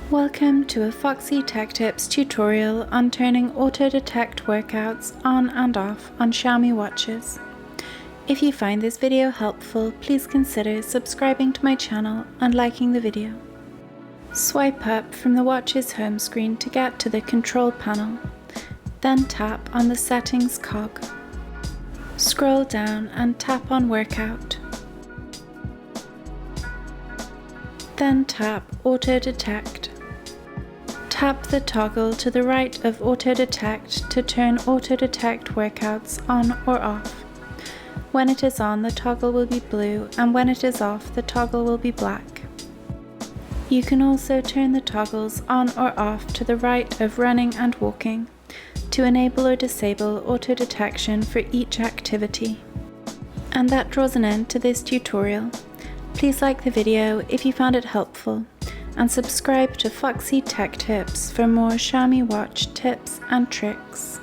Welcome to a Foxy Tech Tips tutorial on turning auto-detect workouts on and off on Xiaomi watches. If you find this video helpful, please consider subscribing to my channel and liking the video. Swipe up from the watch's home screen to get to the control panel, then tap on the settings cog. Scroll down and tap on workout. Then tap Auto Detect. Tap the toggle to the right of Auto Detect to turn Auto Detect workouts on or off. When it is on, the toggle will be blue, and when it is off, the toggle will be black. You can also turn the toggles on or off to the right of running and walking to enable or disable auto detection for each activity. And that draws an end to this tutorial. Please like the video if you found it helpful, and subscribe to Foxy Tech Tips for more Xiaomi watch tips and tricks.